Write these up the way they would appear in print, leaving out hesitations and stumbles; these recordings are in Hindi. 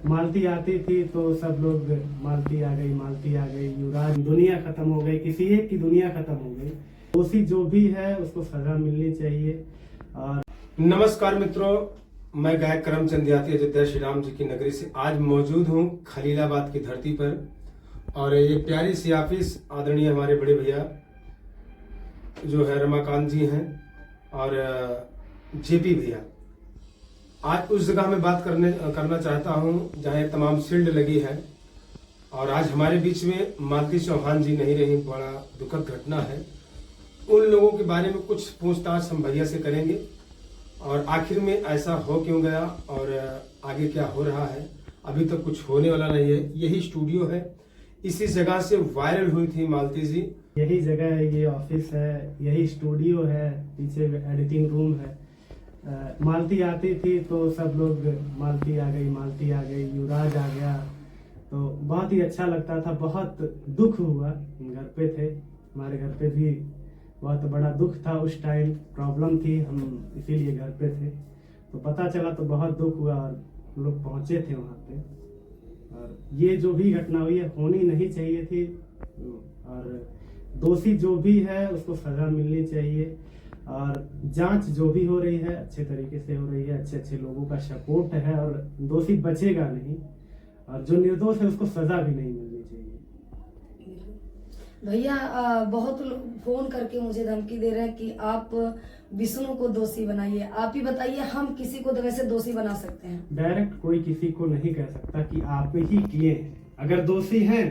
मालती आती थी तो सब लोग मालती आ गई, मालती आ गई, युवराज, दुनिया खत्म हो गई, किसी एक की दुनिया खत्म हो गई। दोषी जो भी है उसको सजा मिलनी चाहिए। और नमस्कार मित्रों, मैं गायक करमचंद याती अयोध्या श्री राम जी की नगरी से आज मौजूद हूँ खलीलाबाद की धरती पर। और ये प्यारी सी ऑफिस आदरणीय हमारे बड़े भैया जो है रमाकांत जी हैं और जेपी भैया। आज उस जगह में बात करना चाहता हूँ जहाँ ये तमाम शील्ड लगी है। और आज हमारे बीच में मालती चौहान जी नहीं रही, बड़ा दुखद घटना है। उन लोगों के बारे में कुछ पूछताछ हम भैया से करेंगे और आखिर में ऐसा हो क्यों गया और आगे क्या हो रहा है। अभी तक कुछ होने वाला नहीं है। यही स्टूडियो है, इसी जगह से वायरल हुई थी मालती जी। यही जगह है, ये ऑफिस है, यही स्टूडियो है, पीछे एडिटिंग रूम है। मालती आती थी तो सब लोग मालती आ गई, मालती आ गई, युवराज आ गया, तो बहुत ही अच्छा लगता था। बहुत दुख हुआ, घर पे थे, हमारे घर पे भी बहुत बड़ा दुख था। उस टाइम प्रॉब्लम थी, हम इसीलिए घर पे थे। तो पता चला तो बहुत दुख हुआ और हम लोग पहुंचे थे वहां पे। और ये जो भी घटना हुई है होनी नहीं चाहिए थी। और दोषी जो भी है उसको सजा मिलनी चाहिए। और जांच जो भी हो रही है अच्छे तरीके से हो रही है, अच्छे अच्छे लोगों का सपोर्ट है और दोषी बचेगा नहीं। और जो निर्दोष है उसको सजा भी नहीं मिलनी चाहिए। भैया बहुत लोग फोन करके मुझे धमकी दे रहे हैं कि आप विष्णु को दोषी बनाइए। आप ही बताइए, हम किसी को वैसे दोषी बना सकते हैं? डायरेक्ट कोई किसी को नहीं कह सकता कि आप ही किए हैं। अगर दोषी हैं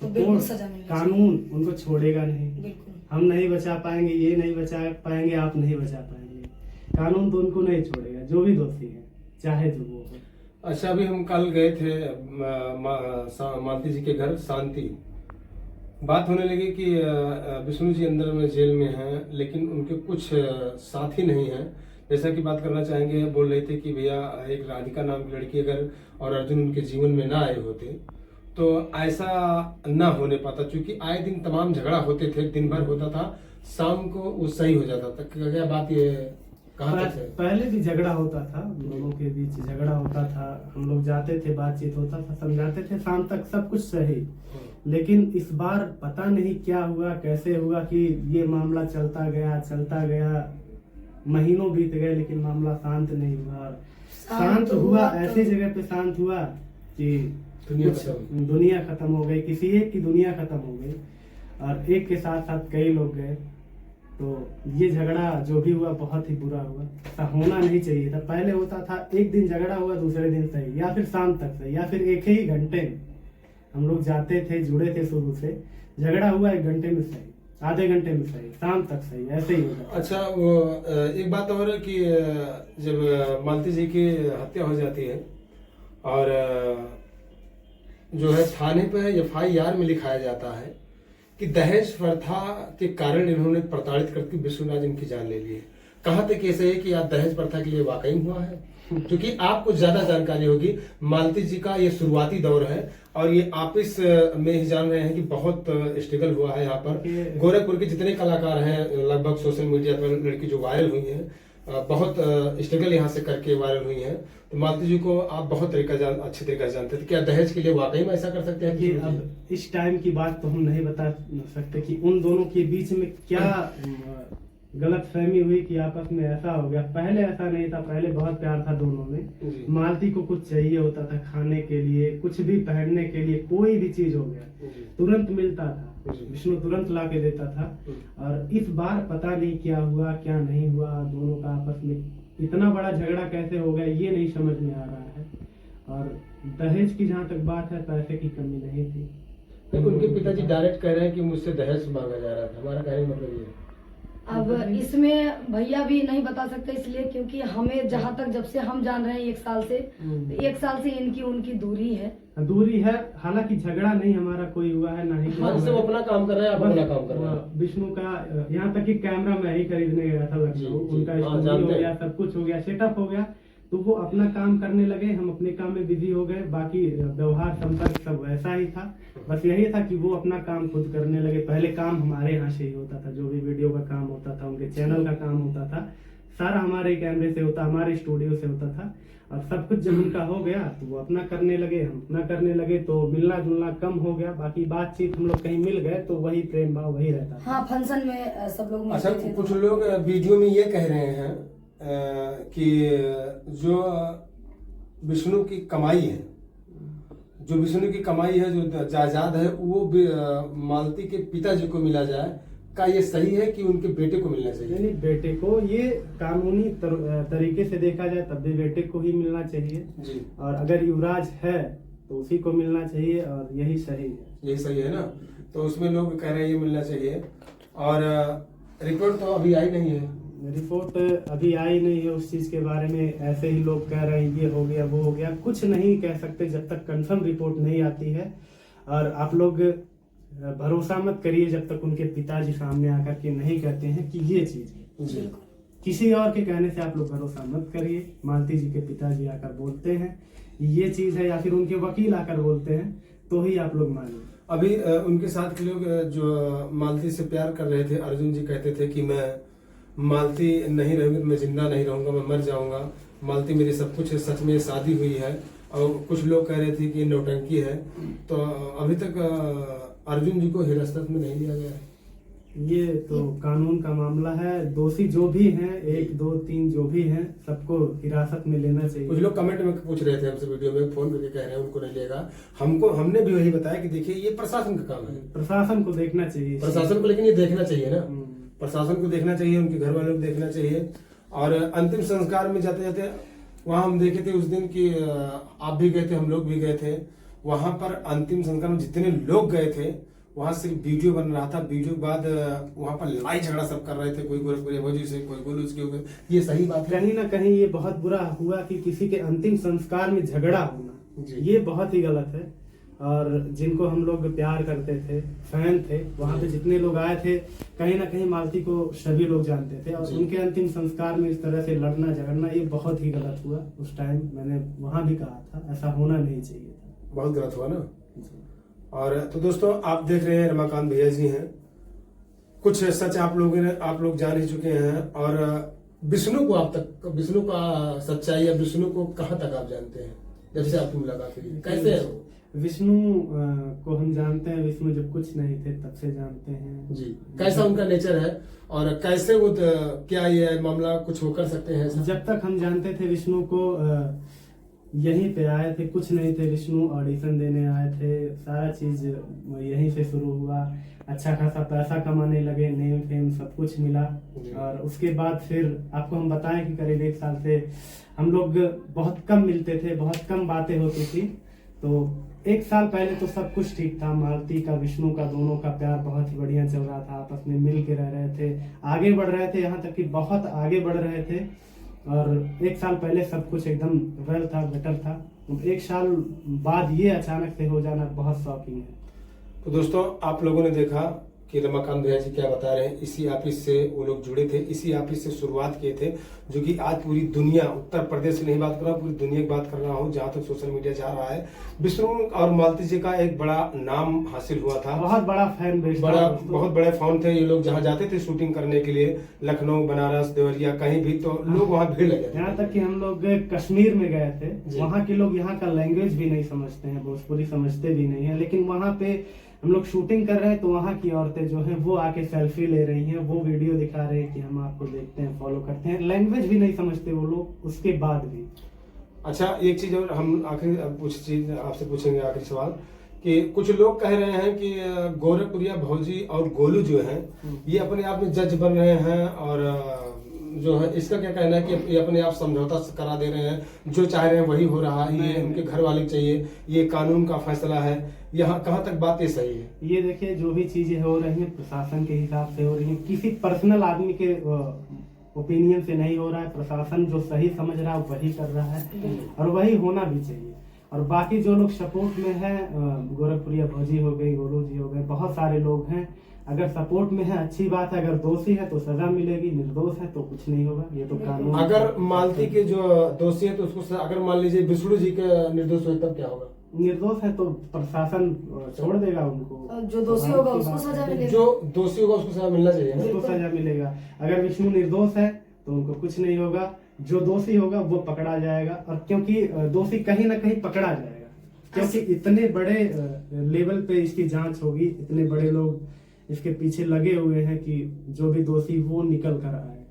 तो बिल्कुल सजा मिलनी चाहिए। कानून उनको छोड़ेगा नहीं। बिल्कुल हम नहीं बचा पाएंगे, ये नहीं बचा पाएंगे, आप नहीं बचा पाएंगे। कानून तो उनको नहीं छोड़ेगा, जो भी दोषी है, चाहे जो वो हो। अच्छा, अभी हम कल गए थे मालती जी के घर शांति। बात होने लगी कि विष्णु जी अंदर में जेल में हैं, लेकिन उनके कुछ साथी नहीं हैं। जैसा कि बात करना चाहेंगे, बोल रहे थे कि भैया एक राधिका नाम की लड़की अगर और अर्जुन उनके जीवन में ना आए होते तो ऐसा ना होने पाता। क्योंकि आए दिन तमाम झगड़ा होते थे, दिन भर होता था, शाम को वो सही हो जाता था। क्या बात ये कहाँ तक है? पहले भी झगड़ा होता था, लोगों के बीच झगड़ा होता था, हम लोग जाते थे, बातचीत होता था, समझाते थे, शाम तक सब कुछ सही। लेकिन इस बार पता नहीं क्या हुआ, कैसे हुआ कि ये मामला चलता गया, महीनों बीत गए लेकिन मामला शांत नहीं हुआ। शांत हुआ ऐसी जगह पे शांत हुआ कि दुनिया खत्म हो गई, किसी एक की दुनिया खत्म हो गई और एक के साथ साथ कई लोग गए। तो ये झगड़ा जो भी हुआ बहुत ही बुरा हुआ। ऐसा होना नहीं चाहिए था। पहले होता था एक दिन झगड़ा हुआ, दूसरे दिन सही, या फिर शाम तक सही, या फिर एक ही घंटे में हम लोग जाते थे, जुड़े थे शुरू से, झगड़ा हुआ 1 घंटे में सही, आधे घंटे में सही, शाम तक सही, ऐसे ही होगा। अच्छा, वो एक बात और है कि जब मालती जी की हत्या हो जाती है और जो है थाने पे FIR में लिखाया जाता है कि दहेज प्रथा के कारण इन्होंने प्रताड़ित करके विष्णुराज इनकी जान ले ली है। कहाँ तक ऐसे है कि आप दहेज प्रथा के लिए वाकई हुआ है? क्योंकि आपको ज्यादा जानकारी होगी। मालती जी का ये शुरुआती दौर है और ये ऑफिस में ही जान रहे हैं कि बहुत स्ट्रगल हुआ है यहाँ पर। गोरखपुर के जितने कलाकार हैं लगभग सोशल मीडिया पर लड़की जो वायरल हुई है, बहुत स्ट्रगल यहाँ से करके वायरल हुई है। तो मालती जी को आप बहुत अच्छे तरीके से जानते थे। क्या दहेज के लिए वाकई में ऐसा कर सकते हैं? कि अब इस टाइम की बात तो हम नहीं बता सकते कि उन दोनों के बीच में क्या गलत फहमी हुई कि आपस में ऐसा हो गया। पहले ऐसा नहीं था, पहले बहुत प्यार था दोनों में। मालती को कुछ चाहिए होता था खाने के लिए, कुछ भी पहनने के लिए, कोई भी चीज हो गया तुरंत मिलता था, विष्णु तुरंत ला के देता था। और इस बार पता नहीं क्या हुआ क्या नहीं हुआ, दोनों का आपस में इतना बड़ा झगड़ा कैसे हो गया ये नहीं समझ में आ रहा है। और दहेज की जहाँ तक बात है, पैसे की कमी नहीं थी। तो उनके पिताजी डायरेक्ट कह रहे हैं कि मुझसे दहेज मांगा जा रहा था। हमारा कहने मतलब ये है। अब इसमें भैया भी नहीं बता सकते, इसलिए क्योंकि हमें जहाँ तक जब से हम जान रहे हैं 1 साल से, तो 1 साल से इनकी उनकी दूरी है। हालांकि झगड़ा नहीं हमारा कोई हुआ है, ना ही वो अपना काम कर रहे हैं, आप अपना काम कर रहे हैं। विष्णु का यहाँ तक कि कैमरा मैं ही खरीदने गया था लखनऊ, उनका स्टूडियो हो गया, सब कुछ हो गया, सेटअप हो गया, तो वो अपना काम करने लगे, हम अपने काम में बिजी हो गए। बाकी व्यवहार संपर्क सब वैसा ही था, बस यही था कि वो अपना काम खुद करने लगे। पहले काम हमारे यहाँ से ही होता था, जो भी वीडियो का काम होता था, उनके चैनल का काम होता था, सारा हमारे कैमरे से होता, हमारे स्टूडियो से होता था। और सब कुछ जब उनका हो गया तो वो अपना करने लगे, हम अपना करने लगे, तो मिलना जुलना कम हो गया। बाकी बातचीत हम लोग कहीं मिल गए तो वही प्रेम भाव वही रहता था। हाँ, फंक्शन में सब लोग अच्छा, मिलते थे तो- कुछ लोग वीडियो में ये कह रहे हैं कि जो विष्णु की कमाई है, जो विष्णु की कमाई है, जो जायदाद है, वो भी मालती के पिताजी को मिला जाए। का ये सही है कि उनके बेटे को मिलना चाहिए? यानी बेटे को, ये कानूनी तरीके से देखा जाए तब भी बेटे को ही मिलना चाहिए जी। और अगर युवराज है तो उसी को मिलना चाहिए और यही सही है। यही सही है ना? तो उसमें लोग कह रहे हैं ये मिलना चाहिए। और रिपोर्ट तो अभी आई नहीं है। रिपोर्ट अभी आई नहीं है उस चीज के बारे में। ऐसे ही लोग कह रहे हैं ये हो गया वो हो गया, कुछ नहीं कह सकते जब तक कंफर्म रिपोर्ट नहीं आती है। और आप लोग भरोसा मत करिए जब तक उनके पिताजी सामने आकर के नहीं कहते हैं कि ये चीज है। जी। किसी और के कहने से आप लोग भरोसा मत करिए। मालती जी के पिताजी आकर बोलते हैं ये चीज है, या फिर उनके वकील आकर बोलते हैं तो ही आप लोग मानिए। अभी उनके साथ के लोग जो मालती से प्यार कर रहे थे, अर्जुन जी कहते थे कि मैं मालती नहीं रहूंगी, मैं जिंदा नहीं रहूंगा, मैं मर जाऊंगा, मालती मेरी सब कुछ है, सच में शादी हुई है। और कुछ लोग कह रहे थे कि नौटंकी है। तो अभी तक अर्जुन जी को हिरासत में नहीं लिया गया है। ये तो कानून का मामला है। दोषी जो भी हैं, 1 2 3 जो भी हैं, सबको हिरासत में लेना चाहिए। कुछ लोग कमेंट में पूछ रहे थे हमसे, वीडियो में फोन करके कह रहे हैं उनको नहीं लेगा। हमने भी वही बताया कि देखिए ये प्रशासन का काम है, प्रशासन को देखना चाहिए प्रशासन को, लेकिन ये देखना चाहिए ना, हम्म। प्रशासन को देखना चाहिए, उनके घर वालों को देखना चाहिए। और अंतिम संस्कार में जाते जाते वहां हम देखे थे उस दिन कि आप भी गए थे, हम लोग भी गए थे। वहां पर अंतिम संस्कार में जितने लोग गए थे, वहां सिर्फ वीडियो बन रहा था। वीडियो के बाद वहां पर लड़ाई झगड़ा सब कर रहे थे, कोई गोरखपुरी भौजी से, कोई गोलू से, ये सही बात है? कहीं ना कहीं ये बहुत बुरा हुआ कि किसी के अंतिम संस्कार में झगड़ा होना, जी। ये बहुत ही गलत है। और जिनको हम लोग प्यार करते थे, फैन थे, वहां पे जितने लोग आए थे, कहीं ना कहीं मालती को सभी लोग जानते थे। और जी। उनके अंतिम संस्कार में इस तरह से लड़ना झगड़ना, ये बहुत ही गलत हुआ। उस टाइम मैंने वहां भी कहा था ऐसा होना नहीं चाहिए था। बहुत गलत हुआ ना। और तो दोस्तों, आप देख रहे हैं रमाकांत भैया जी हैं। कुछ सच आप लोग जान ही चुके हैं। और विष्णु को विष्णु का सच्चाई या विष्णु को कहाँ तक आप जानते हैं जब से आपकी मुलाकात हुई? कैसे है वो? विष्णु को हम जानते हैं। विष्णु जब कुछ नहीं थे तब से जानते हैं जी। कैसा उनका नेचर है और कैसे वो क्या ये मामला कुछ हो कर सकते हैं? जब तक हम जानते थे विष्णु को, यहीं पे आए थे, कुछ नहीं थे। विष्णु ऑडिशन देने आए थे, सारा चीज यहीं से शुरू हुआ। अच्छा खासा पैसा कमाने लगे, नेम फेम सब कुछ मिला। और उसके बाद फिर आपको हम बताएं कि करीब 1 साल से हम लोग बहुत कम मिलते थे, बहुत कम बातें होती थी। तो 1 साल पहले तो सब कुछ ठीक था। मालती का, विष्णु का, दोनों का प्यार बहुत ही बढ़िया चल रहा था। आपस में मिल के रह रहे थे, आगे बढ़ रहे थे, यहाँ तक कि बहुत आगे बढ़ रहे थे। और 1 साल पहले सब कुछ एकदम वेल था, बेटर था। 1 साल बाद ये अचानक से हो जाना बहुत शॉकिंग है। तो दोस्तों, आप लोगों ने देखा कि रमाकांत भैया जी क्या बता रहे हैं। इसी ऑफिस से वो लोग जुड़े थे, इसी ऑफिस से शुरुआत किए थे, जो कि आज पूरी दुनिया, उत्तर प्रदेश से नहीं बात कर रहा हूँ, पूरी दुनिया की बात कर रहा हूँ। जहाँ तक सोशल मीडिया जा रहा है, विष्णु और मालती जी का एक बड़ा नाम हासिल हुआ था। बहुत बड़ा फैन बेस, बहुत बड़े फैन थे ये लोग। जहाँ जाते थे शूटिंग करने के लिए, लखनऊ, बनारस, देवरिया, कहीं भी, तो लोग वहाँ भीड़ लगे। यहाँ तक कि हम लोग कश्मीर में गए थे, वहाँ के लोग यहाँ का लैंग्वेज भी नहीं समझते हैं, भोजपुरी समझते भी नहीं है, लेकिन वहाँ पे हम लोग शूटिंग कर रहे हैं तो वहाँ की औरतें जो हैं वो आके सेल्फी ले रही हैं, वो वीडियो दिखा रहे हैं कि हम आपको देखते हैं, फॉलो करते हैं। लैंग्वेज भी नहीं समझते वो लोग, उसके बाद भी। अच्छा, एक चीज और हम आखिरी आपसे पूछेंगे, आखिरी सवाल, कि कुछ लोग कह रहे हैं कि गोरखपुरिया भौजी और गोलू जो हैं, ये अपने आप में जज बन रहे हैं। और जो है, इसका क्या कहना है कि ये अपने आप समझौता करा दे रहे हैं, जो चाह रहे हैं वही हो रहा है, ये उनके घर वाले चाहिए, ये कानून का फैसला है। यहाँ कहाँ तक बात ये सही है? ये देखिए, जो भी चीजें हो रही हैं प्रशासन के हिसाब से हो रही हैं, किसी पर्सनल आदमी के ओपिनियन से नहीं हो रहा है। प्रशासन जो सही समझ रहा है वही कर रहा है, और वही होना भी चाहिए। और बाकी जो लोग सपोर्ट में है, गोरखपुरिया भौजी हो गई, गोलू जी हो गए, बहुत सारे लोग हैं। अगर सपोर्ट में है अच्छी बात है, अगर दोषी है तो सजा मिलेगी, निर्दोष है तो कुछ नहीं होगा। ये तो कानून। अगर मालती के जो दोषी है तो उसको, अगर मान लीजिए विष्णु जी के निर्दोष हुए तब क्या होगा? निर्दोष है तो प्रशासन छोड़ देगा उनको। जो दोषी होगा उसको सजा मिलेगी। जो दोषी होगा उसको सजा मिलना चाहिए ना? उसको सजा मिलेगा। अगर विष्णु निर्दोष है तो उनको कुछ नहीं होगा, जो दोषी होगा वो पकड़ा जाएगा। और क्योंकि दोषी कहीं ना कहीं पकड़ा जाएगा, क्योंकि इतने बड़े लेवल पे इसकी जांच होगी, इतने बड़े लोग इसके पीछे लगे हुए हैं कि जो भी दोषी वो निकल कर आए।